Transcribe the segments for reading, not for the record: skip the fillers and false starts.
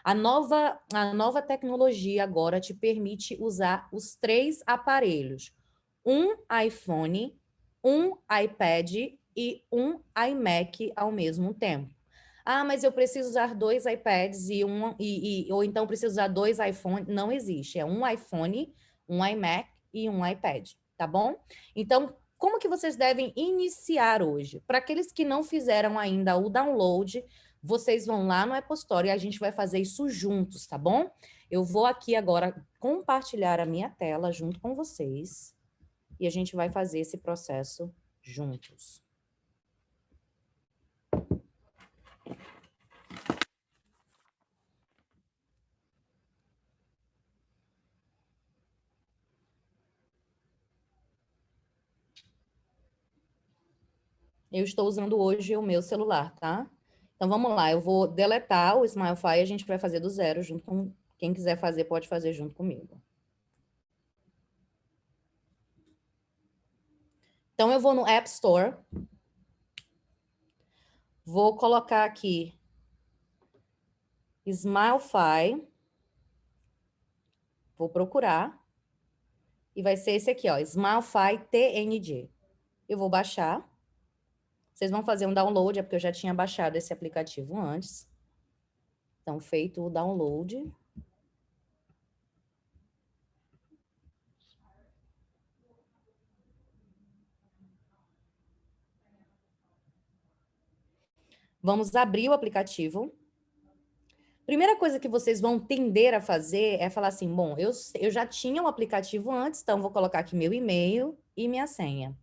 A nova tecnologia agora te permite usar os 3 aparelhos. Um iPhone, um iPad e um iMac ao mesmo tempo. Ah, mas eu preciso usar 2 iPads ou então preciso usar 2 iPhones. Não existe. É um iPhone, um iMac e um iPad, tá bom? Então, como que vocês devem iniciar hoje? Para aqueles que não fizeram ainda o download, vocês vão lá no Apple Store e a gente vai fazer isso juntos, tá bom? Eu vou aqui agora compartilhar a minha tela junto com vocês e a gente vai fazer esse processo juntos. Eu estou usando hoje o meu celular, tá? Então vamos lá, eu vou deletar o Smilefy e a gente vai fazer do zero junto com quem quiser fazer, pode fazer junto comigo. Então eu vou no App Store, vou colocar aqui Smilefy, vou procurar e vai ser esse aqui, ó, Smilefy TNG. Eu vou baixar. Vocês vão fazer um download, é porque eu já tinha baixado esse aplicativo antes. Então, feito o download. Vamos abrir o aplicativo. Primeira coisa que vocês vão tender a fazer é falar assim, bom, eu já tinha um aplicativo antes, então vou colocar aqui meu e-mail e minha senha.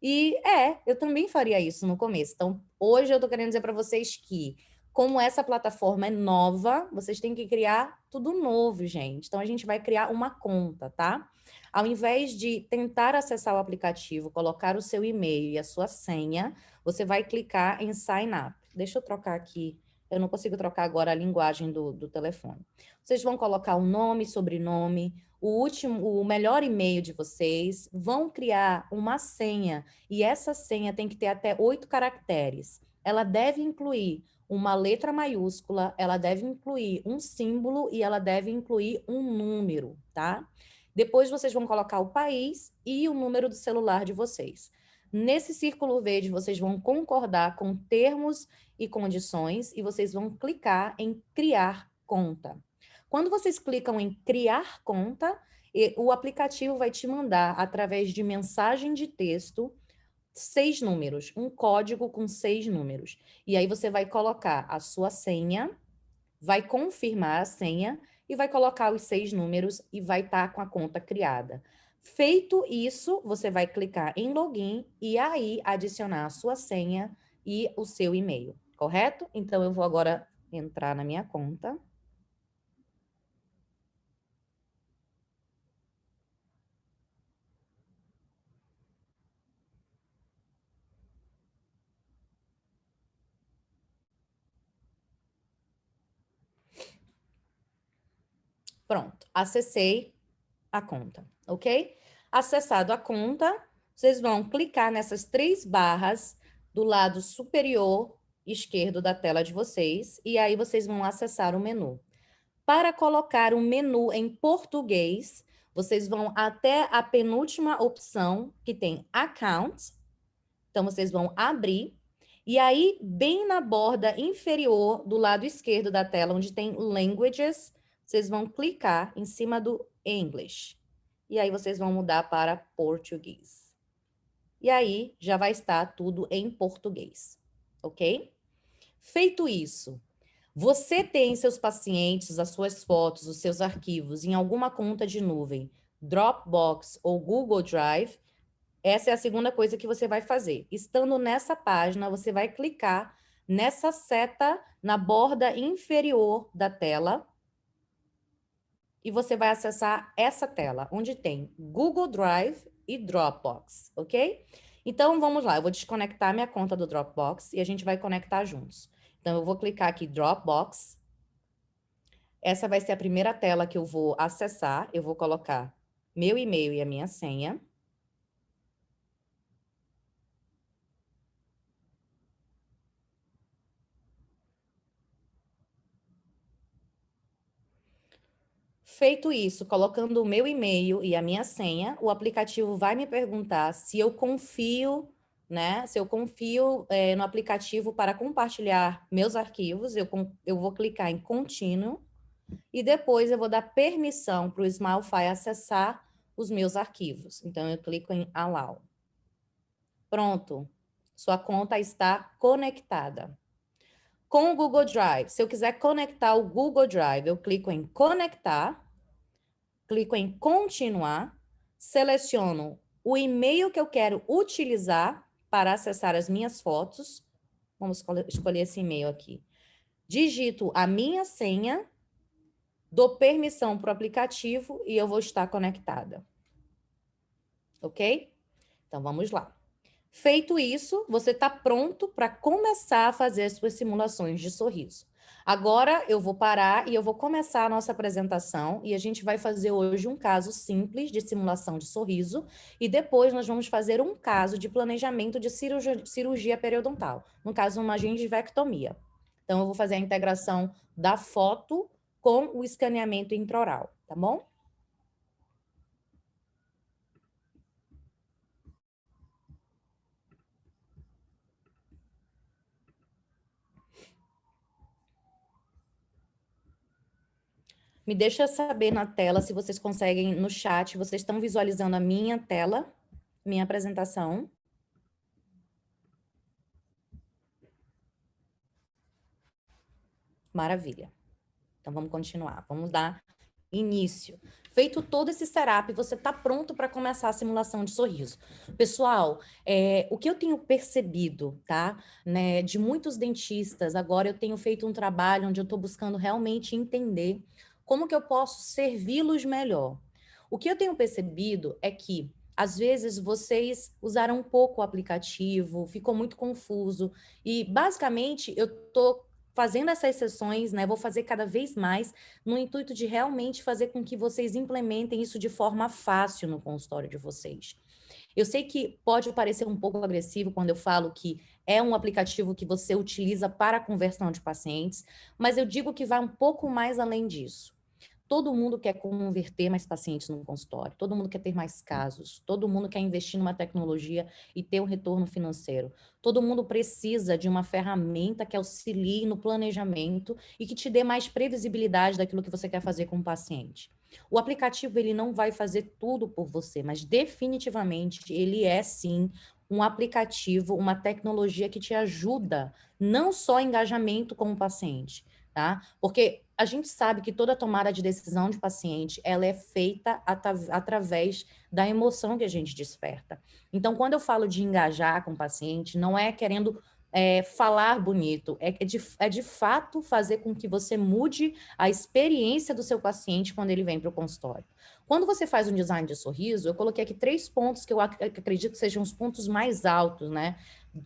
E eu também faria isso no começo. Então, hoje eu tô querendo dizer para vocês que, como essa plataforma é nova, vocês têm que criar tudo novo, gente. Então, a gente vai criar uma conta, tá? Ao invés de tentar acessar o aplicativo, colocar o seu e-mail e a sua senha, você vai clicar em Sign Up. Deixa eu trocar aqui. Eu não consigo trocar agora a linguagem do telefone. Vocês vão colocar o nome, sobrenome, o melhor e-mail de vocês, vão criar uma senha, e essa senha tem que ter até 8 caracteres. Ela deve incluir uma letra maiúscula, ela deve incluir um símbolo e ela deve incluir um número, tá? Depois vocês vão colocar o país e o número do celular de vocês. Nesse círculo verde, vocês vão concordar com termos e condições e vocês vão clicar em criar conta. Quando vocês clicam em criar conta, o aplicativo vai te mandar, através de mensagem de texto, 6 números, um código com 6 números. E aí você vai colocar a sua senha, vai confirmar a senha e vai colocar os 6 números e vai estar com a conta criada. Feito isso, você vai clicar em login e aí adicionar a sua senha e o seu e-mail, correto? Então eu vou agora entrar na minha conta. Pronto, acessei a conta, ok? Acessado a conta, vocês vão clicar nessas 3 barras do lado superior esquerdo da tela de vocês e aí vocês vão acessar o menu. Para colocar o menu em português, vocês vão até a penúltima opção que tem Account. Então, vocês vão abrir e aí, bem na borda inferior do lado esquerdo da tela, onde tem Languages, vocês vão clicar em cima do English. E aí, vocês vão mudar para português. E aí, já vai estar tudo em português, ok? Feito isso, você tem seus pacientes, as suas fotos, os seus arquivos em alguma conta de nuvem, Dropbox ou Google Drive, essa é a segunda coisa que você vai fazer. Estando nessa página, você vai clicar nessa seta na borda inferior da tela e você vai acessar essa tela, onde tem Google Drive e Dropbox, ok? Então, vamos lá. Eu vou desconectar minha conta do Dropbox e a gente vai conectar juntos. Então, eu vou clicar aqui Dropbox. Essa vai ser a primeira tela que eu vou acessar. Eu vou colocar meu e-mail e a minha senha. Feito isso, colocando o meu e-mail e a minha senha, o aplicativo vai me perguntar se eu confio, né? Se eu confio no aplicativo para compartilhar meus arquivos, eu vou clicar em contínuo e depois eu vou dar permissão para o Smilefy acessar os meus arquivos. Então, eu clico em Allow. Pronto. Sua conta está conectada. Com o Google Drive, se eu quiser conectar o Google Drive, eu clico em Conectar, clico em Continuar, seleciono o e-mail que eu quero utilizar para acessar as minhas fotos. Vamos escolher esse e-mail aqui. Digito a minha senha, dou permissão para o aplicativo e eu vou estar conectada. Ok? Então, vamos lá. Feito isso, você está pronto para começar a fazer as suas simulações de sorriso. Agora, eu vou parar e eu vou começar a nossa apresentação e a gente vai fazer hoje um caso simples de simulação de sorriso e depois nós vamos fazer um caso de planejamento de cirurgia periodontal, no caso, uma gengivectomia. Então, eu vou fazer a integração da foto com o escaneamento intraoral, tá bom? Me deixa saber na tela se vocês conseguem, no chat, vocês estão visualizando a minha tela, minha apresentação. Maravilha. Então, vamos continuar. Vamos dar início. Feito todo esse setup, você está pronto para começar a simulação de sorriso. Pessoal, o que eu tenho percebido, tá? Né, de muitos dentistas, agora eu tenho feito um trabalho onde eu estou buscando realmente entender como que eu posso servi-los melhor. O que eu tenho percebido é que, às vezes, vocês usaram um pouco o aplicativo, ficou muito confuso, e, basicamente, eu estou fazendo essas sessões, né? Vou fazer cada vez mais no intuito de realmente fazer com que vocês implementem isso de forma fácil no consultório de vocês. Eu sei que pode parecer um pouco agressivo quando eu falo que é um aplicativo que você utiliza para a conversão de pacientes, mas eu digo que vai um pouco mais além disso. Todo mundo quer converter mais pacientes no consultório, todo mundo quer ter mais casos, todo mundo quer investir numa tecnologia e ter um retorno financeiro. Todo mundo precisa de uma ferramenta que auxilie no planejamento e que te dê mais previsibilidade daquilo que você quer fazer com o paciente. O aplicativo ele não vai fazer tudo por você, mas definitivamente ele é sim um aplicativo, uma tecnologia que te ajuda não só engajamento com o paciente, tá? Porque a gente sabe que toda tomada de decisão de paciente, ela é feita através da emoção que a gente desperta. Então, quando eu falo de engajar com o paciente, não é querendo falar bonito, é de fato fazer com que você mude a experiência do seu paciente quando ele vem para o consultório. Quando você faz um design de sorriso, eu coloquei aqui 3 pontos que eu acredito que sejam os pontos mais altos, né?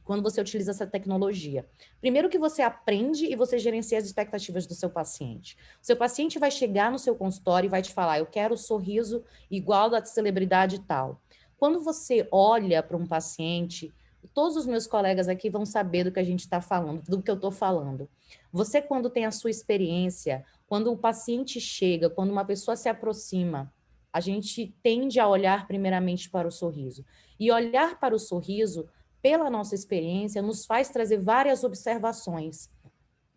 Quando você utiliza essa tecnologia. Primeiro que você aprende e você gerencia as expectativas do seu paciente. O seu paciente vai chegar no seu consultório e vai te falar, eu quero o sorriso igual da celebridade tal. Quando você olha para um paciente, todos os meus colegas aqui vão saber do que a gente está falando, do que eu estou falando. Você, quando tem a sua experiência, quando o paciente chega, quando uma pessoa se aproxima, a gente tende a olhar primeiramente para o sorriso. E olhar para o sorriso pela nossa experiência, nos faz trazer várias observações.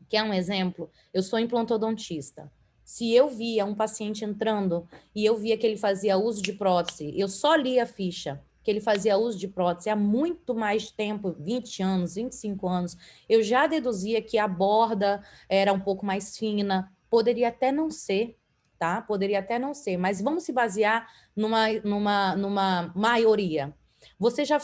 Quer um exemplo? Eu sou implantodontista. Se eu via um paciente entrando e eu via que ele fazia uso de prótese, eu só li a ficha que ele fazia uso de prótese há muito mais tempo, 20 anos, 25 anos, eu já deduzia que a borda era um pouco mais fina, poderia até não ser, tá? Poderia até não ser, mas vamos se basear numa maioria. Você já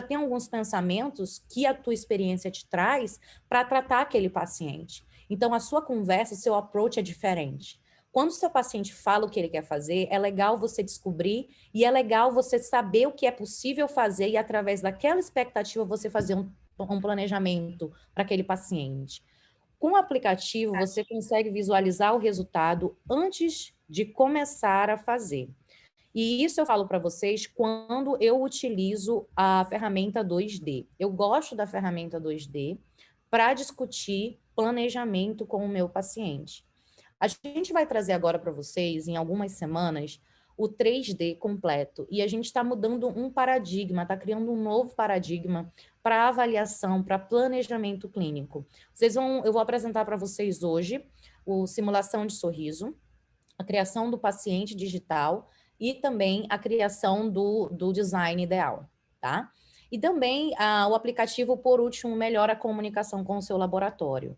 tem alguns pensamentos que a tua experiência te traz para tratar aquele paciente. Então, a sua conversa, o seu approach é diferente. Quando o seu paciente fala o que ele quer fazer, é legal você descobrir e é legal você saber o que é possível fazer e, através daquela expectativa, você fazer um planejamento para aquele paciente. Com o aplicativo, você consegue visualizar o resultado antes de começar a fazer. E isso eu falo para vocês quando eu utilizo a ferramenta 2D. Eu gosto da ferramenta 2D para discutir planejamento com o meu paciente. A gente vai trazer agora para vocês, em algumas semanas, o 3D completo. E a gente está mudando um paradigma, está criando um novo paradigma para avaliação, para planejamento clínico. Eu vou apresentar para vocês hoje o simulação de sorriso, a criação do paciente digital e também a criação do design ideal, tá? E também o aplicativo, por último, melhora a comunicação com o seu laboratório.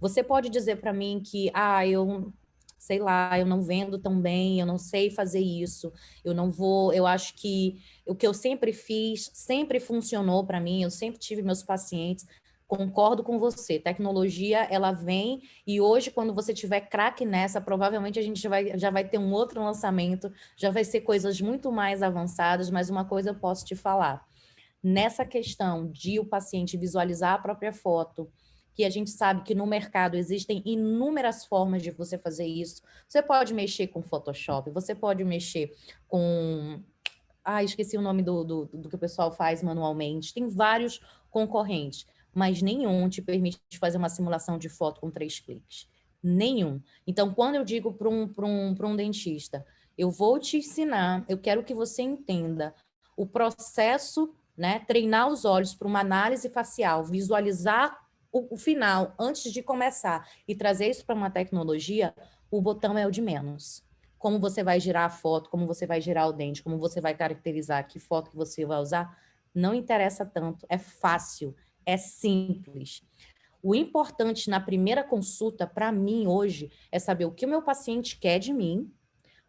Você pode dizer para mim que, eu sei lá, eu não vendo tão bem, eu não sei fazer isso, eu acho que o que eu sempre fiz sempre funcionou para mim, eu sempre tive meus pacientes. Concordo com você, tecnologia, ela vem e hoje, quando você tiver craque nessa, provavelmente a gente já vai ter um outro lançamento, já vai ser coisas muito mais avançadas, mas uma coisa eu posso te falar. Nessa questão de o paciente visualizar a própria foto, que a gente sabe que no mercado existem inúmeras formas de você fazer isso. Você pode mexer com Photoshop, você pode mexer com... esqueci o nome do que o pessoal faz manualmente. Tem vários concorrentes, mas nenhum te permite fazer uma simulação de foto com 3 cliques. Nenhum. Então, quando eu digo para um dentista, eu vou te ensinar, eu quero que você entenda o processo, né? Treinar os olhos para uma análise facial, visualizar o final antes de começar e trazer isso para uma tecnologia, o botão é o de menos. Como você vai girar a foto, como você vai girar o dente, como você vai caracterizar que foto que você vai usar, não interessa tanto, é fácil, é simples. O importante na primeira consulta, para mim, hoje, é saber o que o meu paciente quer de mim,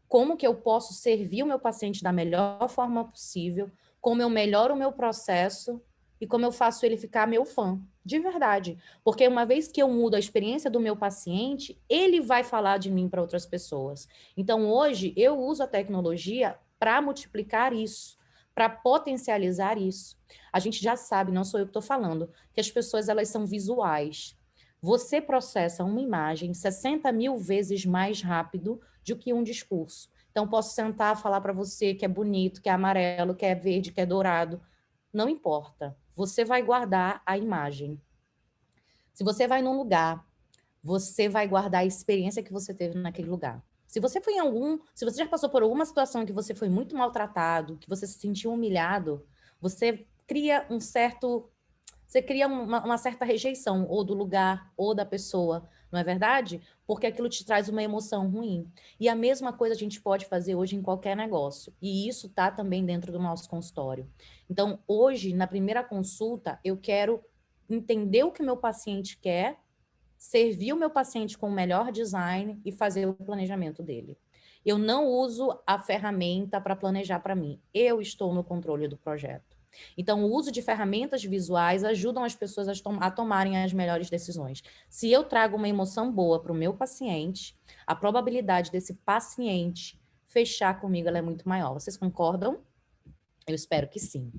como que eu posso servir o meu paciente da melhor forma possível, como eu melhoro o meu processo e como eu faço ele ficar meu fã, de verdade. Porque uma vez que eu mudo a experiência do meu paciente, ele vai falar de mim para outras pessoas. Então, hoje, eu uso a tecnologia para multiplicar isso, para potencializar isso. A gente já sabe, não sou eu que estou falando, que as pessoas elas são visuais. Você processa uma imagem 60 mil vezes mais rápido do que um discurso. Então, posso sentar e falar para você que é bonito, que é amarelo, que é verde, que é dourado. Não importa. Você vai guardar a imagem. Se você vai num lugar, você vai guardar a experiência que você teve naquele lugar. Se você já passou por alguma situação em que você foi muito maltratado, que você se sentiu humilhado, você cria uma certa rejeição, ou do lugar, ou da pessoa, não é verdade? Porque aquilo te traz uma emoção ruim. E a mesma coisa a gente pode fazer hoje em qualquer negócio. E isso está também dentro do nosso consultório. Então, hoje, na primeira consulta, eu quero entender o que o meu paciente quer, servir o meu paciente com o melhor design e fazer o planejamento dele. Eu não uso a ferramenta para planejar para mim. Eu estou no controle do projeto. Então, o uso de ferramentas visuais ajudam as pessoas a tomarem as melhores decisões. Se eu trago uma emoção boa para o meu paciente, a probabilidade desse paciente fechar comigo ela é muito maior. Vocês concordam? Eu espero que sim.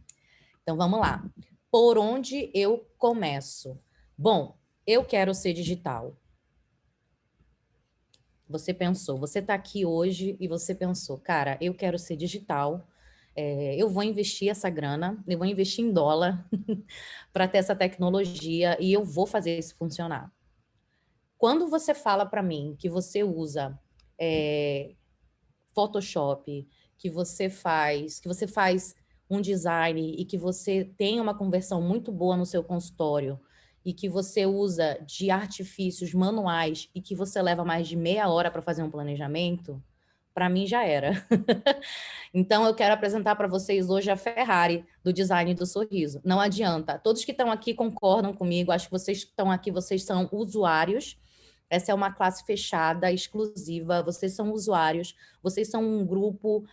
Então, vamos lá. Por onde eu começo? Bom, eu quero ser digital. Você pensou, você está aqui hoje e você pensou, cara, eu quero ser digital, eu vou investir essa grana, eu vou investir em dólar para ter essa tecnologia e eu vou fazer isso funcionar. Quando você fala para mim que você usa Photoshop, que você faz um design e que você tem uma conversão muito boa no seu consultório e que você usa de artifícios manuais e que você leva mais de meia hora para fazer um planejamento, para mim já era. Então, eu quero apresentar para vocês hoje a Ferrari do design do sorriso. Não adianta. Todos que estão aqui concordam comigo. Acho que vocês que estão aqui, vocês são usuários. Essa é uma classe fechada, exclusiva. Vocês são usuários. Vocês são um grupo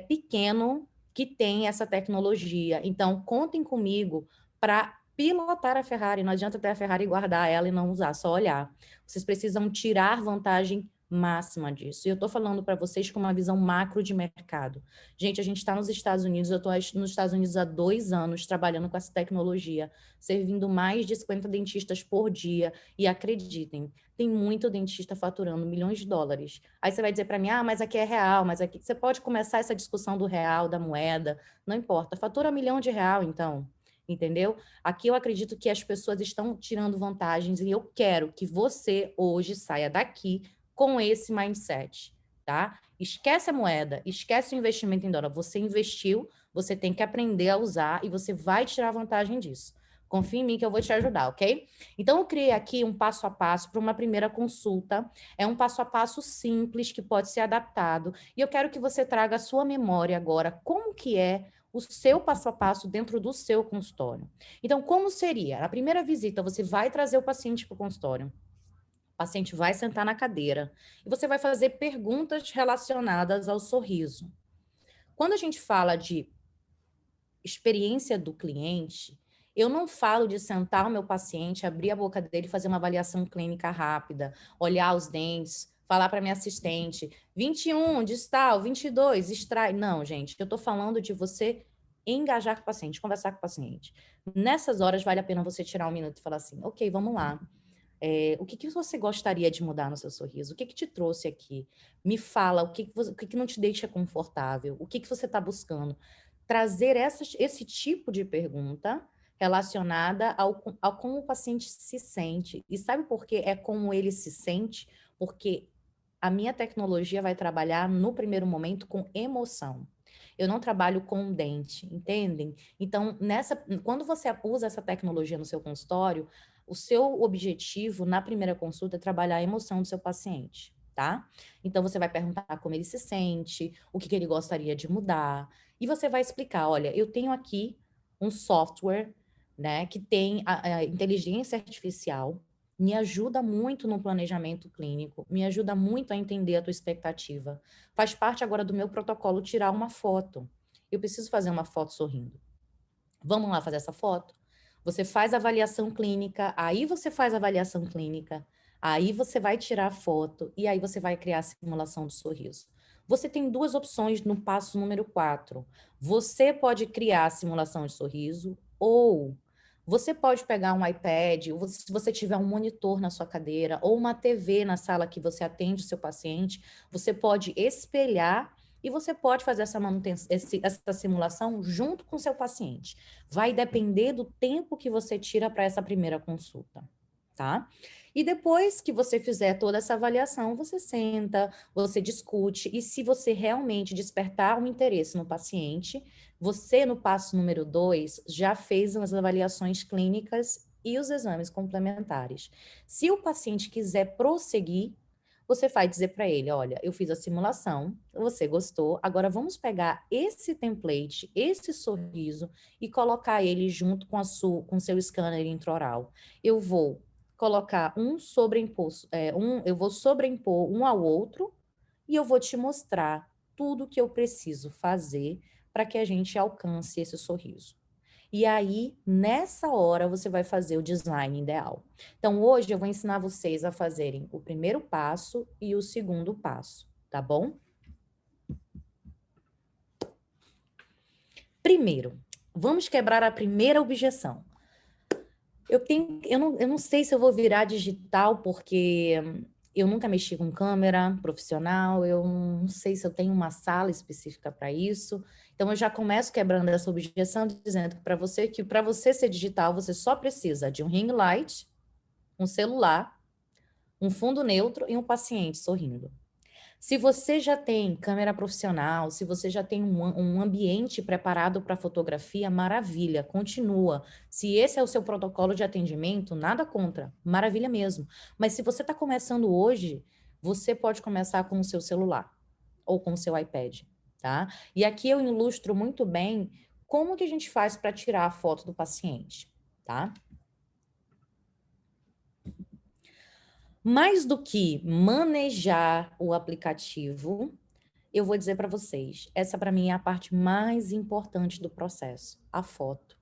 pequeno que tem essa tecnologia. Então, contem comigo para pilotar a Ferrari. Não adianta ter a Ferrari e guardar ela e não usar, só olhar. Vocês precisam tirar vantagem máxima disso. E eu estou falando para vocês com uma visão macro de mercado. Gente, a gente está nos Estados Unidos, eu estou nos Estados Unidos há 2 anos trabalhando com essa tecnologia, servindo mais de 50 dentistas por dia. E acreditem, tem muito dentista faturando milhões de dólares. Aí você vai dizer para mim, mas aqui é real, mas aqui... Você pode começar essa discussão do real, da moeda, não importa. Fatura R$ 1 milhão, então. Entendeu? Aqui eu acredito que as pessoas estão tirando vantagens e eu quero que você hoje saia daqui com esse mindset, tá? Esquece a moeda, esquece o investimento em dólar. Você investiu, você tem que aprender a usar e você vai tirar vantagem disso. Confia em mim que eu vou te ajudar, ok? Então, eu criei aqui um passo a passo para uma primeira consulta. É um passo a passo simples que pode ser adaptado. E eu quero que você traga à sua memória agora como que é o seu passo a passo dentro do seu consultório. Então, como seria? Na primeira visita, você vai trazer o paciente para o consultório. O paciente vai sentar na cadeira e você vai fazer perguntas relacionadas ao sorriso. Quando a gente fala de experiência do cliente, eu não falo de sentar o meu paciente, abrir a boca dele e fazer uma avaliação clínica rápida, olhar os dentes, falar para minha assistente, 21, distal, 22, extrai. Não, gente, eu estou falando de você engajar com o paciente, conversar com o paciente. Nessas horas, vale a pena você tirar um minuto e falar assim, ok, vamos lá. O que, que você gostaria de mudar no seu sorriso? O que, que te trouxe aqui? Me fala, o que, que não te deixa confortável? O que, que você está buscando? Trazer esse tipo de pergunta relacionada ao como o paciente se sente. E sabe por que é como ele se sente? Porque a minha tecnologia vai trabalhar no primeiro momento com emoção. Eu não trabalho com dente, entendem? Então, quando você usa essa tecnologia no seu consultório, o seu objetivo na primeira consulta é trabalhar a emoção do seu paciente, tá? Então, você vai perguntar como ele se sente, o que ele gostaria de mudar, e você vai explicar: olha, eu tenho aqui um software, né, que tem a inteligência artificial, me ajuda muito no planejamento clínico, me ajuda muito a entender a tua expectativa. Faz parte agora do meu protocolo tirar uma foto. Eu preciso fazer uma foto sorrindo. Vamos lá fazer essa foto? Você faz a avaliação clínica, aí você faz a avaliação clínica, aí você vai tirar a foto e aí você vai criar a simulação do sorriso. Você tem duas opções no passo número 4. Você pode criar a simulação de sorriso ou você pode pegar um iPad, ou se você tiver um monitor na sua cadeira ou uma TV na sala que você atende o seu paciente, você pode espelhar e você pode fazer essa manutenção, essa simulação junto com o seu paciente. Vai depender do tempo que você tira para essa primeira consulta, tá? E depois que você fizer toda essa avaliação, você senta, você discute, e se você realmente despertar um interesse no paciente, você, no passo número 2, já fez as avaliações clínicas e os exames complementares. Se o paciente quiser prosseguir, você vai dizer para ele: olha, eu fiz a simulação, você gostou, agora vamos pegar esse template, esse sorriso e colocar ele junto com com seu scanner intraoral. Eu vou colocar eu vou sobrepor um ao outro e eu vou te mostrar tudo que eu preciso fazer para que a gente alcance esse sorriso. E aí, nessa hora, você vai fazer o design ideal. Então, hoje eu vou ensinar vocês a fazerem o primeiro passo e o segundo passo, tá bom? Primeiro, vamos quebrar a primeira objeção. Eu não sei se eu vou virar digital, porque eu nunca mexi com câmera profissional, eu não sei se eu tenho uma sala específica para isso. Então, eu já começo quebrando essa objeção, dizendo que para você ser digital, você só precisa de um ring light, um celular, um fundo neutro e um paciente sorrindo. Se você já tem câmera profissional, se você já tem um ambiente preparado para fotografia, maravilha, continua. Se esse é o seu protocolo de atendimento, nada contra, maravilha mesmo. Mas se você está começando hoje, você pode começar com o seu celular ou com o seu iPad, tá? E aqui eu ilustro muito bem como que a gente faz para tirar a foto do paciente, tá? Mais do que manejar o aplicativo, eu vou dizer para vocês, essa para mim é a parte mais importante do processo, a foto.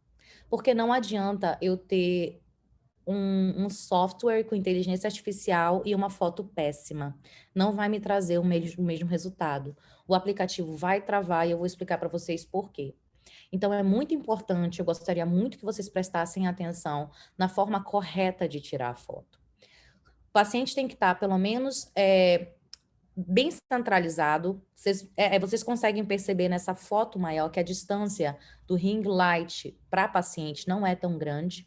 Porque não adianta eu ter um software com inteligência artificial e uma foto péssima. Não vai me trazer o mesmo resultado. O aplicativo vai travar e eu vou explicar para vocês por quê. Então, é muito importante, eu gostaria muito que vocês prestassem atenção na forma correta de tirar a foto. O paciente tem que estar, pelo menos, bem centralizado. Vocês conseguem perceber nessa foto maior que a distância do ring light para paciente não é tão grande.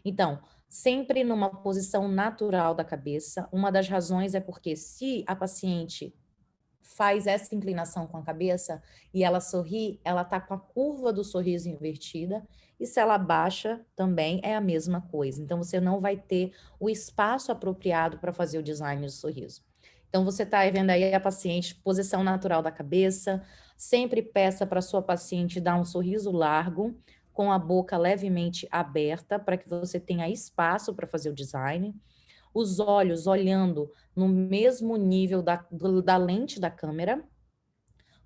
Então, sempre numa posição natural da cabeça. Uma das razões é porque se a paciente faz essa inclinação com a cabeça e ela sorri, ela está com a curva do sorriso invertida, e se ela baixa, também é a mesma coisa. Então, você não vai ter o espaço apropriado para fazer o design do sorriso. Então, você está vendo aí a paciente, posição natural da cabeça, sempre peça para sua paciente dar um sorriso largo, com a boca levemente aberta, para que você tenha espaço para fazer o design. Os olhos olhando no mesmo nível da lente da câmera.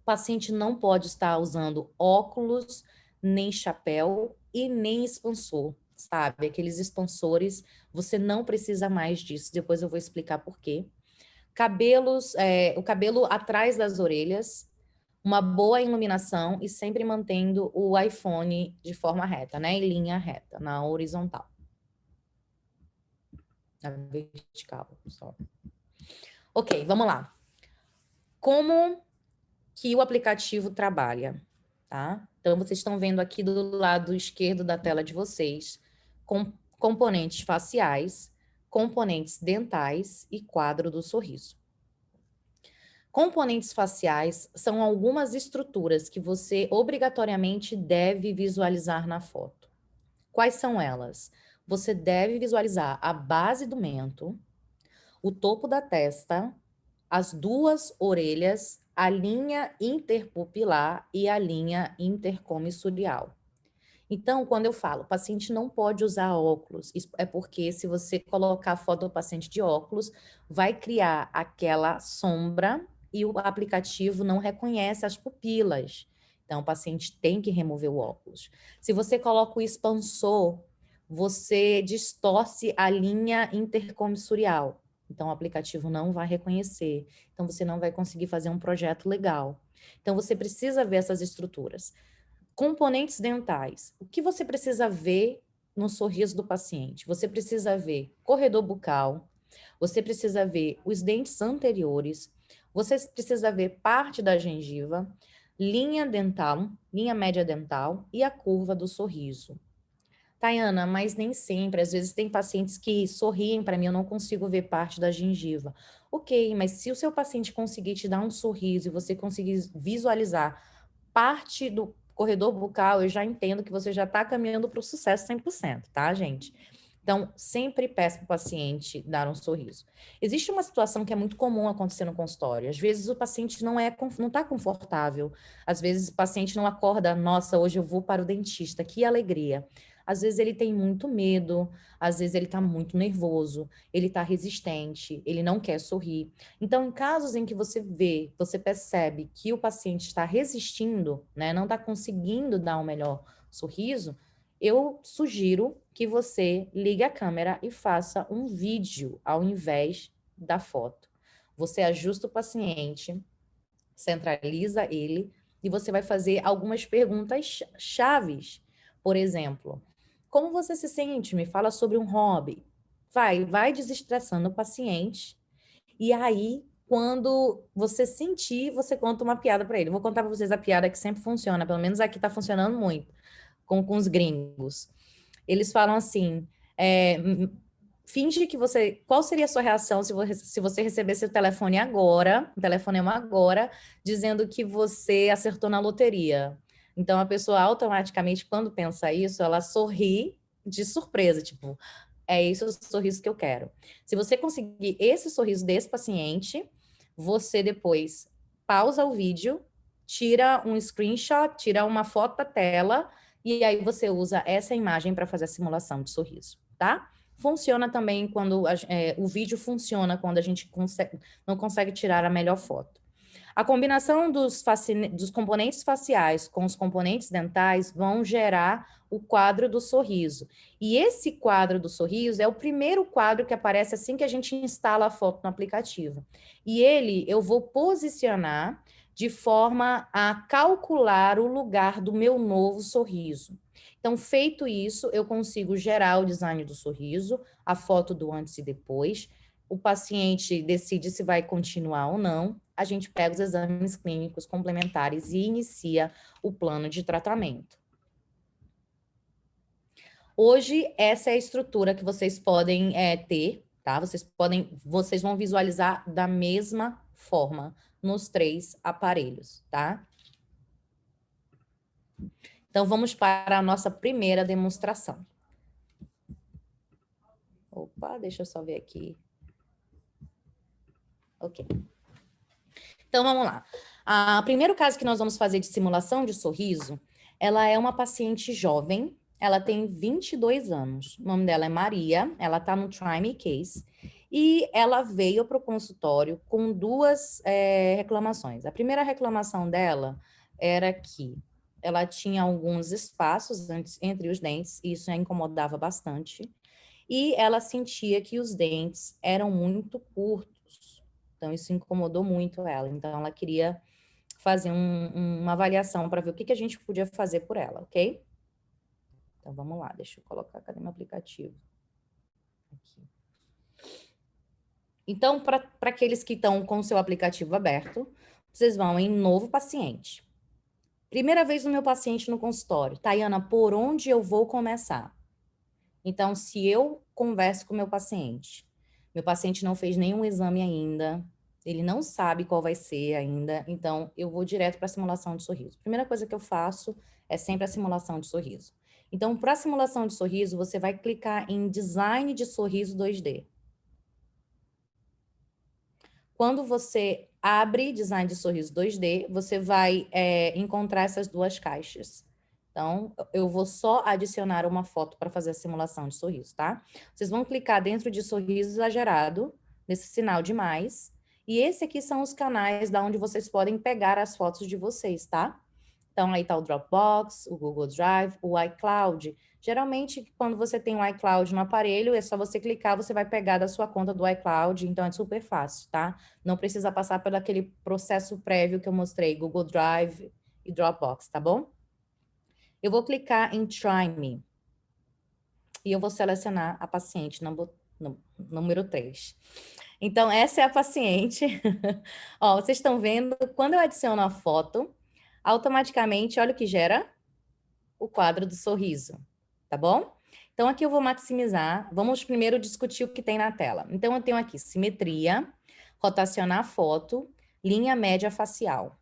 O paciente não pode estar usando óculos, nem chapéu e nem expansor, sabe? Aqueles expansores, você não precisa mais disso. Depois eu vou explicar por quê. O cabelo atrás das orelhas, uma boa iluminação e sempre mantendo o iPhone de forma reta, né? Em linha reta, na horizontal. Na vertical, só. Ok, vamos lá. Como que o aplicativo trabalha, tá? Então, vocês estão vendo aqui do lado esquerdo da tela de vocês, componentes faciais, componentes dentais e quadro do sorriso. Componentes faciais são algumas estruturas que você obrigatoriamente deve visualizar na foto. Quais são elas? Você deve visualizar a base do mento, o topo da testa, as duas orelhas, a linha interpupilar e a linha intercomissurial. Então, quando eu falo, o paciente não pode usar óculos, isso é porque se você colocar a foto do paciente de óculos, vai criar aquela sombra e o aplicativo não reconhece as pupilas. Então, o paciente tem que remover o óculos. Se você coloca o expansor, você distorce a linha intercomissurial. Então, o aplicativo não vai reconhecer. Então, você não vai conseguir fazer um projeto legal. Então, você precisa ver essas estruturas. Componentes dentais. O que você precisa ver no sorriso do paciente? Você precisa ver corredor bucal, você precisa ver os dentes anteriores, você precisa ver parte da gengiva, linha dental, linha média dental e a curva do sorriso. Tayana, mas nem sempre. Às vezes tem pacientes que sorriem para mim, eu não consigo ver parte da gengiva. Ok, mas se o seu paciente conseguir te dar um sorriso e você conseguir visualizar parte do corredor bucal, eu já entendo que você já está caminhando para o sucesso 100%, tá, gente? Então, sempre peça para o paciente dar um sorriso. Existe uma situação que é muito comum acontecer no consultório. Às vezes o paciente não está confortável. Às vezes o paciente não acorda, nossa, hoje eu vou para o dentista, que alegria. Às vezes ele tem muito medo, às vezes ele está muito nervoso, ele está resistente, ele não quer sorrir. Então, em casos em que você percebe que o paciente está resistindo, né, não está conseguindo dar um melhor sorriso, eu sugiro que você ligue a câmera e faça um vídeo ao invés da foto. Você ajusta o paciente, centraliza ele e você vai fazer algumas perguntas chaves. Por exemplo, como você se sente? Me fala sobre um hobby. Vai desestressando o paciente e aí, quando você sentir, você conta uma piada para ele. Vou contar para vocês a piada que sempre funciona, pelo menos aqui está funcionando muito, com os gringos. Eles falam assim, finge que você... Qual seria a sua reação se você recebesse o telefone agora, o telefonema agora, dizendo que você acertou na loteria? Então, a pessoa automaticamente, quando pensa isso, ela sorri de surpresa, tipo, é esse o sorriso que eu quero. Se você conseguir esse sorriso desse paciente, você depois pausa o vídeo, tira um screenshot, tira uma foto da tela, e aí você usa essa imagem para fazer a simulação de sorriso, tá? Funciona também quando o vídeo funciona quando a gente não consegue tirar a melhor foto. A combinação dos componentes faciais com os componentes dentais vão gerar o quadro do sorriso. E esse quadro do sorriso é o primeiro quadro que aparece assim que a gente instala a foto no aplicativo. E ele eu vou posicionar de forma a calcular o lugar do meu novo sorriso. Então, feito isso, eu consigo gerar o design do sorriso, a foto do antes e depois. O paciente decide se vai continuar ou não. A gente pega os exames clínicos complementares e inicia o plano de tratamento. Hoje, essa é a estrutura que vocês podem ter, tá? Vocês vão visualizar da mesma forma nos 3 aparelhos, tá? Então, vamos para a nossa primeira demonstração. Opa, deixa eu só ver aqui. Ok. Então, vamos lá. O primeiro caso que nós vamos fazer de simulação de sorriso, ela é uma paciente jovem, ela tem 22 anos. O nome dela é Maria, ela está no Try Me Case, e ela veio para o consultório com 2 reclamações. A primeira reclamação dela era que ela tinha alguns espaços entre os dentes, e isso a incomodava bastante, e ela sentia que os dentes eram muito curtos. Então, isso incomodou muito ela. Então, ela queria fazer uma avaliação para ver o que a gente podia fazer por ela, ok? Então, vamos lá. Deixa eu colocar, cadê meu aplicativo? Aqui. Então, para aqueles que estão com o seu aplicativo aberto, vocês vão em Novo Paciente. Primeira vez no meu paciente no consultório. Tayana, por onde eu vou começar? Então, se eu converso com o meu paciente não fez nenhum exame ainda, ele não sabe qual vai ser ainda, então eu vou direto para a simulação de sorriso. Primeira coisa que eu faço é sempre a simulação de sorriso. Então, para a simulação de sorriso, você vai clicar em Design de Sorriso 2D. Quando você abre Design de Sorriso 2D, você vai encontrar essas 2 caixas. Então, eu vou só adicionar uma foto para fazer a simulação de sorriso, tá? Vocês vão clicar dentro de sorriso exagerado, nesse sinal de mais, e esse aqui são os canais da onde vocês podem pegar as fotos de vocês, tá? Então, aí tá o Dropbox, o Google Drive, o iCloud. Geralmente, quando você tem um iCloud no aparelho, é só você clicar, você vai pegar da sua conta do iCloud, então é super fácil, tá? Não precisa passar por aquele processo prévio que eu mostrei, Google Drive e Dropbox, tá bom? Eu vou clicar em Try Me e eu vou selecionar a paciente número 3. Então, essa é a paciente. Ó, vocês estão vendo, quando eu adiciono a foto, automaticamente, olha o que gera o quadro do sorriso, tá bom? Então, aqui eu vou maximizar. Vamos primeiro discutir o que tem na tela. Então, eu tenho aqui simetria, rotacionar a foto, linha média facial.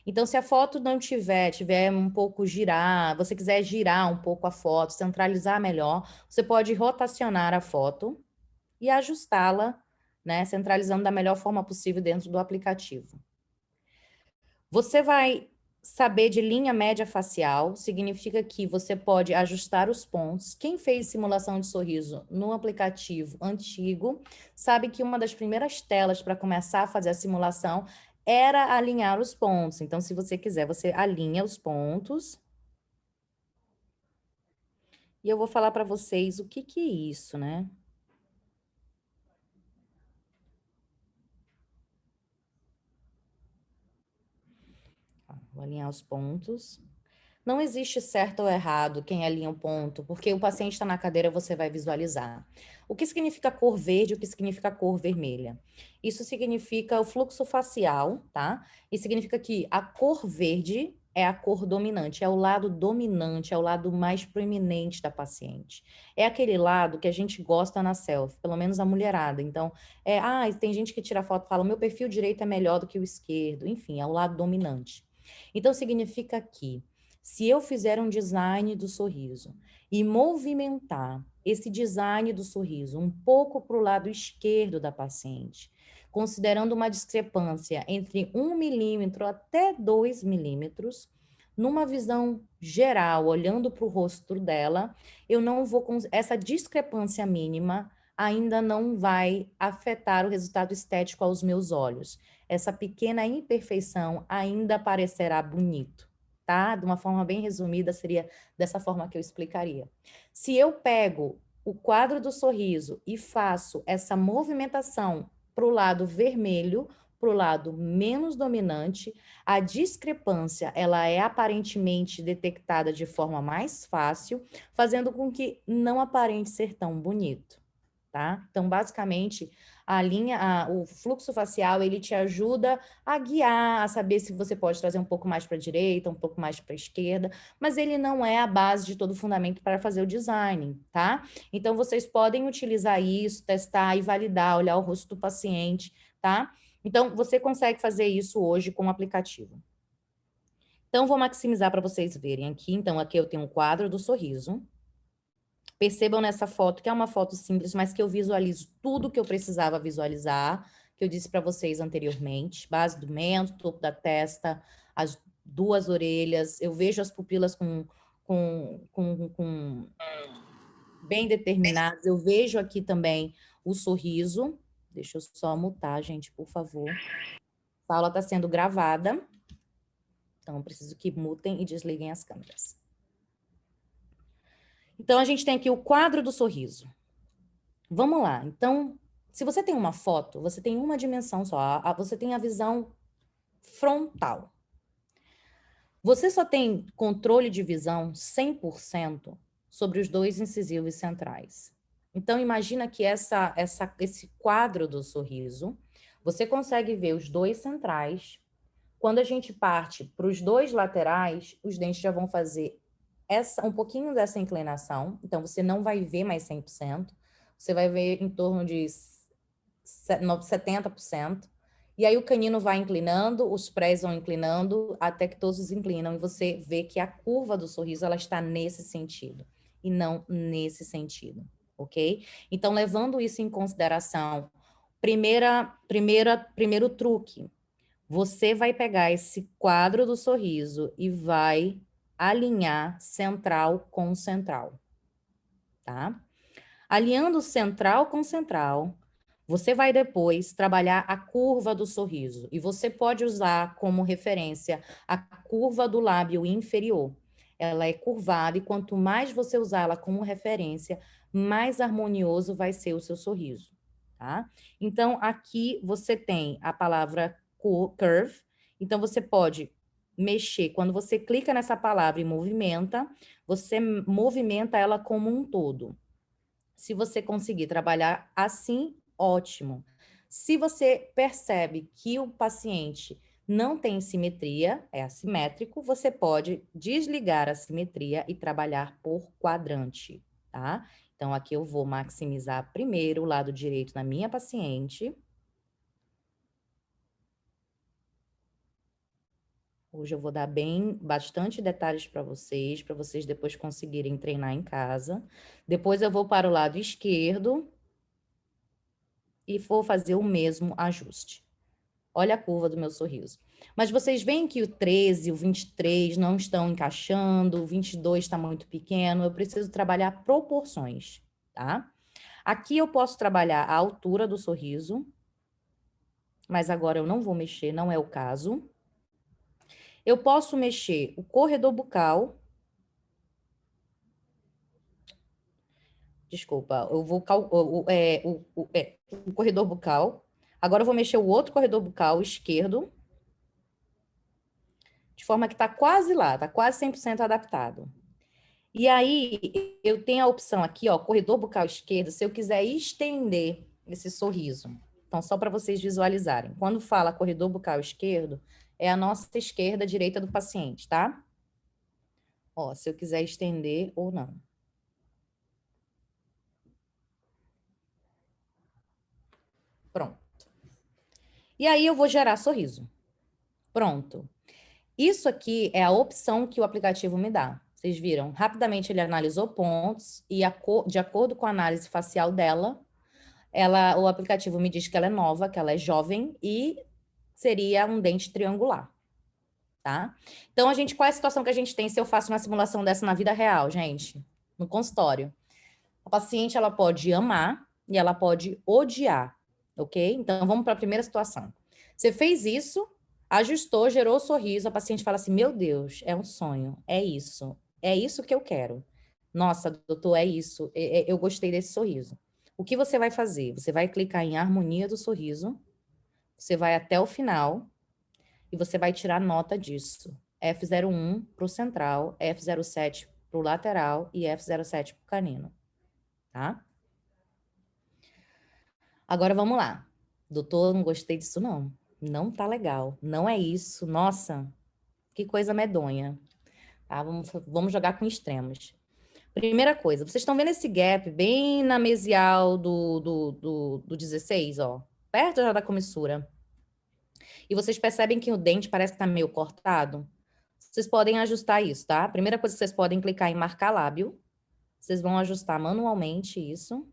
Então, se a foto não tiver um pouco você quiser girar um pouco a foto, centralizar melhor, você pode rotacionar a foto e ajustá-la, né, centralizando da melhor forma possível dentro do aplicativo. Você vai saber de linha média facial, significa que você pode ajustar os pontos. Quem fez simulação de sorriso no aplicativo antigo, sabe que uma das primeiras telas para começar a fazer a simulação era alinhar os pontos. Então, se você quiser, você alinha os pontos. E eu vou falar para vocês o que é isso, né? Vou alinhar os pontos. Não existe certo ou errado quem alinha um ponto, porque o paciente está na cadeira, você vai visualizar. O que significa cor verde, o que significa cor vermelha? Isso significa o fluxo facial, tá? E significa que a cor verde é a cor dominante, é o lado dominante, é o lado mais proeminente da paciente. É aquele lado que a gente gosta na selfie, pelo menos a mulherada. Então, tem gente que tira foto e fala, o meu perfil direito é melhor do que o esquerdo. Enfim, é o lado dominante. Então, significa que se eu fizer um design do sorriso e movimentar esse design do sorriso um pouco para o lado esquerdo da paciente, considerando uma discrepância entre 1 milímetro até 2 milímetros, numa visão geral, olhando para o rosto dela, eu não vou. Essa discrepância mínima ainda não vai afetar o resultado estético aos meus olhos. Essa pequena imperfeição ainda parecerá bonito, tá? De uma forma bem resumida, seria dessa forma que eu explicaria. Se eu pego o quadro do sorriso e faço essa movimentação para o lado vermelho, para o lado menos dominante, a discrepância ela é aparentemente detectada de forma mais fácil, fazendo com que não aparente ser tão bonito, tá? Então, basicamente, A linha, o fluxo facial, ele te ajuda a guiar, a saber se você pode trazer um pouco mais para a direita, um pouco mais para a esquerda, mas ele não é a base de todo o fundamento para fazer o design, tá? Então, vocês podem utilizar isso, testar e validar, olhar o rosto do paciente, tá? Então, você consegue fazer isso hoje com o aplicativo. Então, vou maximizar para vocês verem aqui. Então, aqui eu tenho um quadro do sorriso. Percebam nessa foto que é uma foto simples, mas que eu visualizo tudo que eu precisava visualizar, que eu disse para vocês anteriormente. Base do mento, topo da testa, as duas orelhas. Eu vejo as pupilas com bem determinadas. Eu vejo aqui também o sorriso. Deixa eu só mutar, gente, por favor. A aula está sendo gravada. Então, eu preciso que mutem e desliguem as câmeras. Então, a gente tem aqui o quadro do sorriso. Vamos lá. Então, se você tem uma foto, você tem uma dimensão só. Você tem a visão frontal. Você só tem controle de visão 100% sobre os dois incisivos centrais. Então, imagina que esse quadro do sorriso, você consegue ver os dois centrais. Quando a gente parte para os dois laterais, os dentes já vão fazer um pouquinho dessa inclinação. Então, você não vai ver mais 100%. Você vai ver em torno de 70%. E aí o canino vai inclinando, os prés vão inclinando, até que todos inclinam. E você vê que a curva do sorriso, ela está nesse sentido, e não nesse sentido, ok? Então, levando isso em consideração, primeiro truque, você vai pegar esse quadro do sorriso e vai alinhar central com central, tá? Alinhando central com central, você vai depois trabalhar a curva do sorriso. E você pode usar como referência a curva do lábio inferior. Ela é curvada e quanto mais você usar ela como referência, mais harmonioso vai ser o seu sorriso, tá? Então, aqui você tem a palavra curve. Então, você pode mexer. Quando você clica nessa palavra e movimenta, você movimenta ela como um todo. Se você conseguir trabalhar assim, ótimo. Se você percebe que o paciente não tem simetria, é assimétrico, você pode desligar a simetria e trabalhar por quadrante, tá? Então, aqui eu vou maximizar primeiro o lado direito na minha paciente. Hoje eu vou dar bastante detalhes para vocês depois conseguirem treinar em casa. Depois eu vou para o lado esquerdo e vou fazer o mesmo ajuste. Olha a curva do meu sorriso. Mas vocês veem que o 13, o 23 não estão encaixando, o 22 está muito pequeno, eu preciso trabalhar proporções, tá? Aqui eu posso trabalhar a altura do sorriso, mas agora eu não vou mexer, não é o caso. Eu posso mexer o corredor bucal. Desculpa, eu vou o corredor bucal. Agora eu vou mexer o outro corredor bucal esquerdo, de forma que está quase lá, está quase 100% adaptado. E aí, eu tenho a opção aqui, ó, corredor bucal esquerdo, se eu quiser estender esse sorriso. Então, só para vocês visualizarem. Quando fala corredor bucal esquerdo, é a nossa esquerda, direita do paciente, tá? Ó, se eu quiser estender ou não. Pronto. E aí, eu vou gerar sorriso. Pronto. Isso aqui é a opção que o aplicativo me dá. Vocês viram? Rapidamente ele analisou pontos e, de acordo com a análise facial dela, o aplicativo me diz que ela é nova, que ela é jovem e seria um dente triangular, tá? Então, qual é a situação que a gente tem se eu faço uma simulação dessa na vida real, gente? No consultório. A paciente, ela pode amar e ela pode odiar, ok? Então, vamos para a primeira situação. Você fez isso, ajustou, gerou o sorriso, a paciente fala assim, meu Deus, é um sonho, é isso que eu quero. Nossa, doutor, é isso, eu gostei desse sorriso. O que você vai fazer? Você vai clicar em harmonia do sorriso, você vai até o final e você vai tirar nota disso. F01 para o central, F07 para o lateral e F07 para o canino, tá? Agora vamos lá. Doutor, não gostei disso, não. Não tá legal. Não é isso. Nossa, que coisa medonha. Tá? Vamos jogar com extremos. Primeira coisa, vocês estão vendo esse gap bem na mesial do 16, ó. Perto já da comissura. E vocês percebem que o dente parece que tá meio cortado? Vocês podem ajustar isso, tá? Primeira coisa que vocês podem clicar em marcar lábio. Vocês vão ajustar manualmente isso.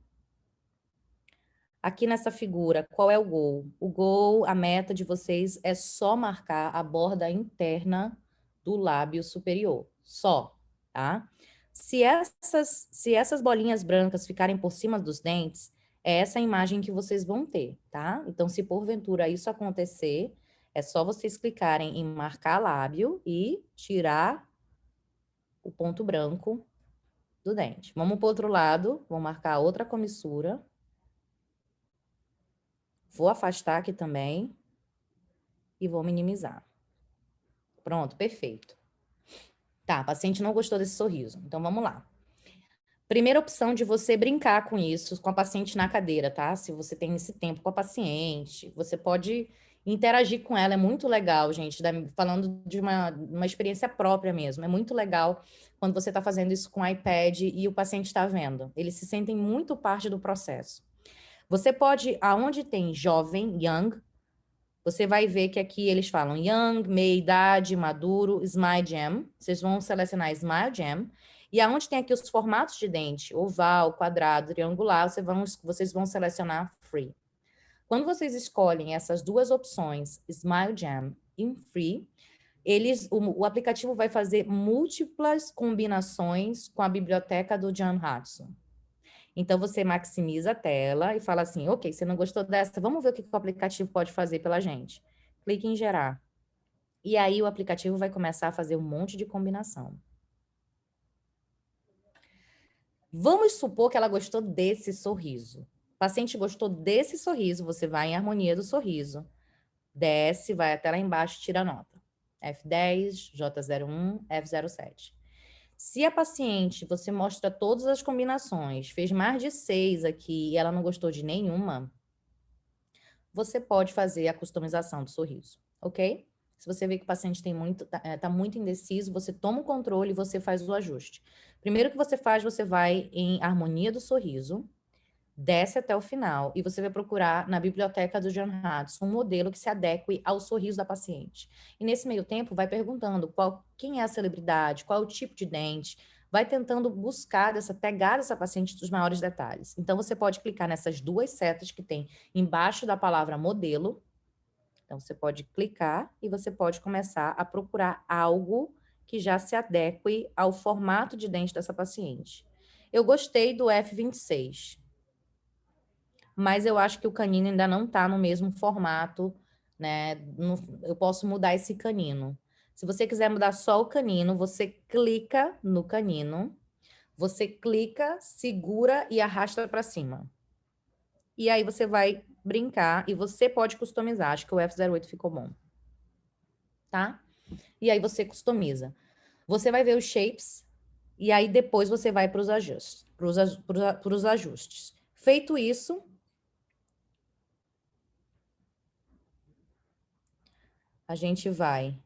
Aqui nessa figura, qual é o goal? O goal, a meta de vocês é só marcar a borda interna do lábio superior. Só, tá? Se essas bolinhas brancas ficarem por cima dos dentes, é essa a imagem que vocês vão ter, tá? Então, se porventura isso acontecer, é só vocês clicarem em marcar lábio e tirar o ponto branco do dente. Vamos para o outro lado, vou marcar outra comissura. Vou afastar aqui também e vou minimizar. Pronto, perfeito. Tá, a paciente não gostou desse sorriso. Então, vamos lá. Primeira opção de você brincar com isso, com a paciente na cadeira, tá? Se você tem esse tempo com a paciente, você pode interagir com ela. É muito legal, gente, falando de uma experiência própria mesmo. É muito legal quando você está fazendo isso com o iPad e o paciente está vendo. Eles se sentem muito parte do processo. Você pode, aonde tem jovem, young, você vai ver que aqui eles falam Young, meia-idade, maduro, Smile Jam. Vocês vão selecionar Smile Jam. E aonde tem aqui os formatos de dente, oval, quadrado, triangular, vocês vão selecionar Free. Quando vocês escolhem essas duas opções, Smile Jam e Free, o aplicativo vai fazer múltiplas combinações com a biblioteca do John Hudson. Então, você maximiza a tela e fala assim, ok, você não gostou dessa, vamos ver o que o aplicativo pode fazer pela gente. Clique em gerar. E aí, o aplicativo vai começar a fazer um monte de combinação. Vamos supor que ela gostou desse sorriso. O paciente gostou desse sorriso, você vai em harmonia do sorriso. Desce, vai até lá embaixo, tira a nota. F10, J01, F07. Se a paciente, você mostra todas as combinações, fez mais de 6 aqui e ela não gostou de nenhuma, você pode fazer a customização do sorriso, ok? Se você vê que o paciente tá muito indeciso, você toma o controle e você faz o ajuste. Primeiro que você faz, você vai em harmonia do sorriso, desce até o final e você vai procurar na biblioteca do John Hudson um modelo que se adeque ao sorriso da paciente. E nesse meio tempo, vai perguntando quem é a celebridade, qual é o tipo de dente, vai tentando buscar pegar essa paciente dos maiores detalhes. Então, você pode clicar nessas duas setas que tem embaixo da palavra modelo. Então, você pode clicar e você pode começar a procurar algo que já se adeque ao formato de dente dessa paciente. Eu gostei do F26, mas eu acho que o canino ainda não está no mesmo formato, né? Eu posso mudar esse canino. Se você quiser mudar só o canino, você clica no canino, você clica, segura e arrasta para cima. E aí você vai brincar e você pode customizar. Acho que o F08 ficou bom. Tá? E aí você customiza. Você vai ver os shapes e aí depois você vai para os ajustes, para os ajustes. Feito isso, a gente vai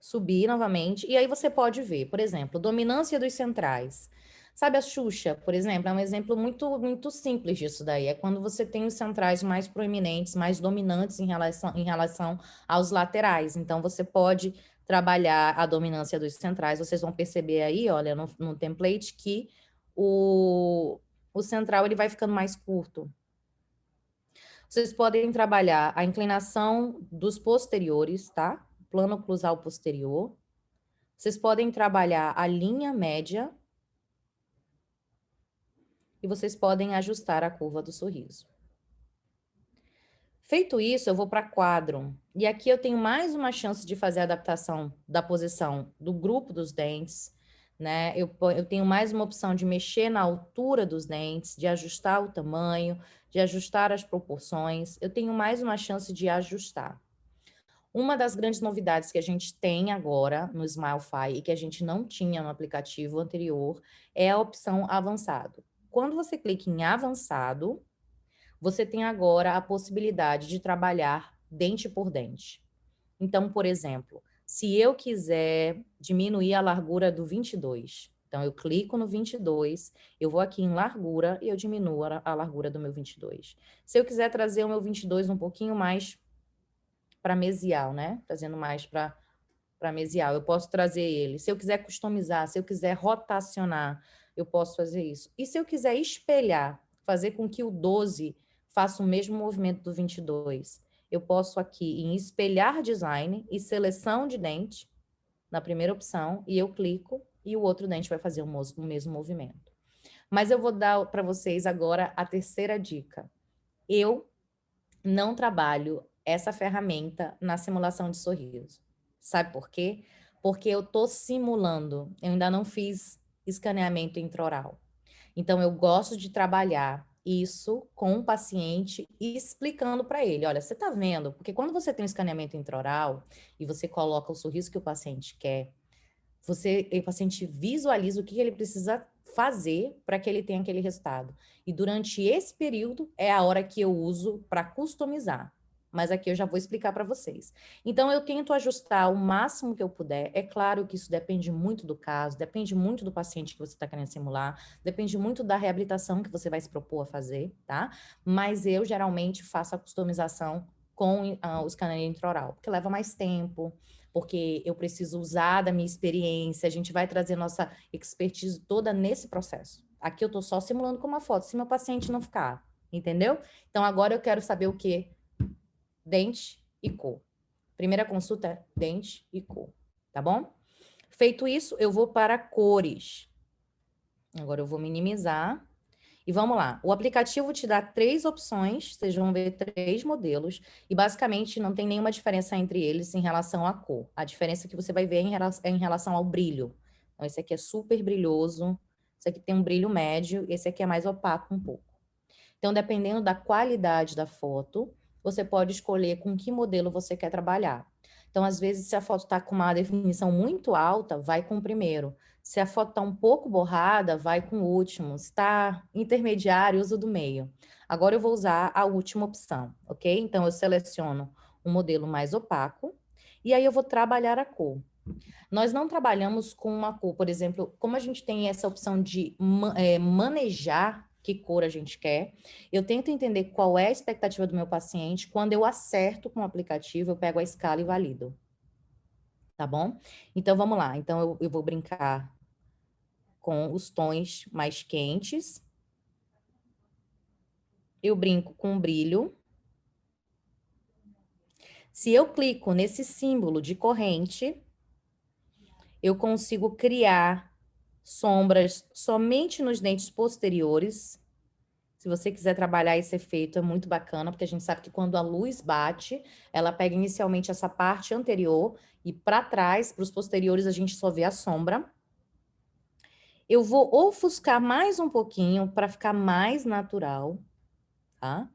subir novamente, e aí você pode ver, por exemplo, dominância dos centrais. Sabe a Xuxa, por exemplo, é um exemplo muito, muito simples disso daí. É quando você tem os centrais mais proeminentes, mais dominantes em relação aos laterais. Então, você pode trabalhar a dominância dos centrais. Vocês vão perceber aí, olha, no template, que o central ele vai ficando mais curto. Vocês podem trabalhar a inclinação dos posteriores, tá? Plano oclusal posterior. Vocês podem trabalhar a linha média e vocês podem ajustar a curva do sorriso. Feito isso, eu vou para quadro. E aqui eu tenho mais uma chance de fazer a adaptação da posição do grupo dos dentes, né? Eu tenho mais uma opção de mexer na altura dos dentes, de ajustar o tamanho, de ajustar as proporções. Eu tenho mais uma chance de ajustar. Uma das grandes novidades que a gente tem agora no Smilefy e que a gente não tinha no aplicativo anterior é a opção avançado. Quando você clica em avançado, você tem agora a possibilidade de trabalhar dente por dente. Então, por exemplo, se eu quiser diminuir a largura do 22, então eu clico no 22, eu vou aqui em largura e eu diminuo a largura do meu 22. Se eu quiser trazer o meu 22 um pouquinho mais para mesial, né? Trazendo mais para mesial, eu posso trazer ele. Se eu quiser customizar, se eu quiser rotacionar, eu posso fazer isso. E se eu quiser espelhar, fazer com que o 12 faça o mesmo movimento do 22, eu posso aqui em espelhar design e seleção de dente, na primeira opção, e eu clico e o outro dente vai fazer o mesmo movimento. Mas eu vou dar para vocês agora a terceira dica. Eu não trabalho essa ferramenta na simulação de sorriso. Sabe por quê? Porque eu estou simulando, eu ainda não fiz escaneamento intraoral. Então, eu gosto de trabalhar isso com o paciente e explicando para ele, olha, você está vendo? Porque quando você tem um escaneamento intraoral e você coloca o sorriso que o paciente quer, o paciente visualiza o que ele precisa fazer para que ele tenha aquele resultado. E durante esse período é a hora que eu uso para customizar. Mas aqui eu já vou explicar para vocês. Então, eu tento ajustar o máximo que eu puder. É claro que isso depende muito do caso, depende muito do paciente que você está querendo simular, depende muito da reabilitação que você vai se propor a fazer, tá? Mas eu geralmente faço a customização com o escaneamento intraoral, porque leva mais tempo, porque eu preciso usar da minha experiência, a gente vai trazer nossa expertise toda nesse processo. Aqui eu estou só simulando com uma foto, se meu paciente não ficar, entendeu? Então, agora eu quero saber o quê? Dente e cor. Primeira consulta é dente e cor, tá bom? Feito isso, eu vou para cores. Agora eu vou minimizar. E vamos lá. O aplicativo te dá 3 opções, vocês vão ver 3 modelos, e basicamente não tem nenhuma diferença entre eles em relação à cor. A diferença que você vai ver é em relação ao brilho. Então, esse aqui é super brilhoso, esse aqui tem um brilho médio, esse aqui é mais opaco um pouco. Então, dependendo da qualidade da foto, você pode escolher com que modelo você quer trabalhar. Então, às vezes, se a foto está com uma definição muito alta, vai com o primeiro. Se a foto está um pouco borrada, vai com o último. Se está intermediário, usa o do meio. Agora eu vou usar a última opção, ok? Então, eu seleciono um modelo mais opaco e aí eu vou trabalhar a cor. Nós não trabalhamos com uma cor, por exemplo, como a gente tem essa opção de manejar que cor a gente quer, eu tento entender qual é a expectativa do meu paciente. Quando eu acerto com o aplicativo, eu pego a escala e valido. Tá bom? Então, vamos lá. Então, eu vou brincar com os tons mais quentes. Eu brinco com brilho. Se eu clico nesse símbolo de corrente, eu consigo criar sombras somente nos dentes posteriores. Se você quiser trabalhar esse efeito, é muito bacana, porque a gente sabe que quando a luz bate, ela pega inicialmente essa parte anterior e para trás, para os posteriores, a gente só vê a sombra. Eu vou ofuscar mais um pouquinho para ficar mais natural, tá?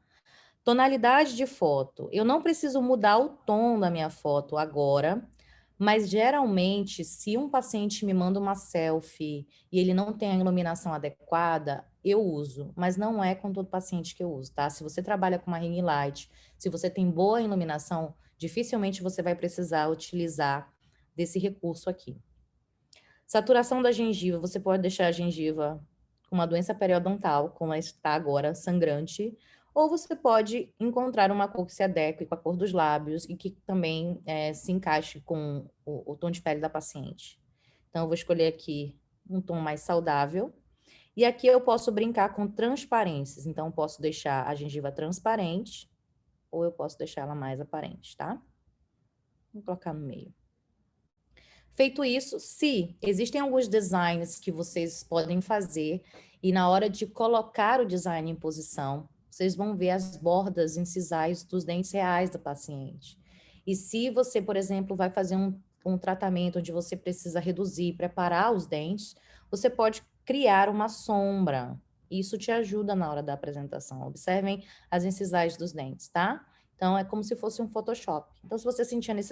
Tonalidade de foto. Eu não preciso mudar o tom da minha foto agora, mas geralmente, se um paciente me manda uma selfie e ele não tem a iluminação adequada, eu uso, mas não é com todo paciente que eu uso, tá? Se você trabalha com uma ring light, se você tem boa iluminação, dificilmente você vai precisar utilizar desse recurso aqui. Saturação da gengiva, você pode deixar a gengiva com uma doença periodontal, como ela está agora, sangrante, ou você pode encontrar uma cor que se adeque com a cor dos lábios e que também se encaixe com o tom de pele da paciente. Então, eu vou escolher aqui um tom mais saudável. E aqui eu posso brincar com transparências. Então, eu posso deixar a gengiva transparente ou eu posso deixar ela mais aparente, tá? Vou colocar no meio. Feito isso, se existem alguns designs que vocês podem fazer e na hora de colocar o design em posição, vocês vão ver as bordas incisais dos dentes reais do paciente. E se você, por exemplo, vai fazer um tratamento onde você precisa reduzir, preparar os dentes, você pode criar uma sombra. Isso te ajuda na hora da apresentação. Observem as incisais dos dentes, tá? Então, é como se fosse um Photoshop. Então, se você sentir a necessidade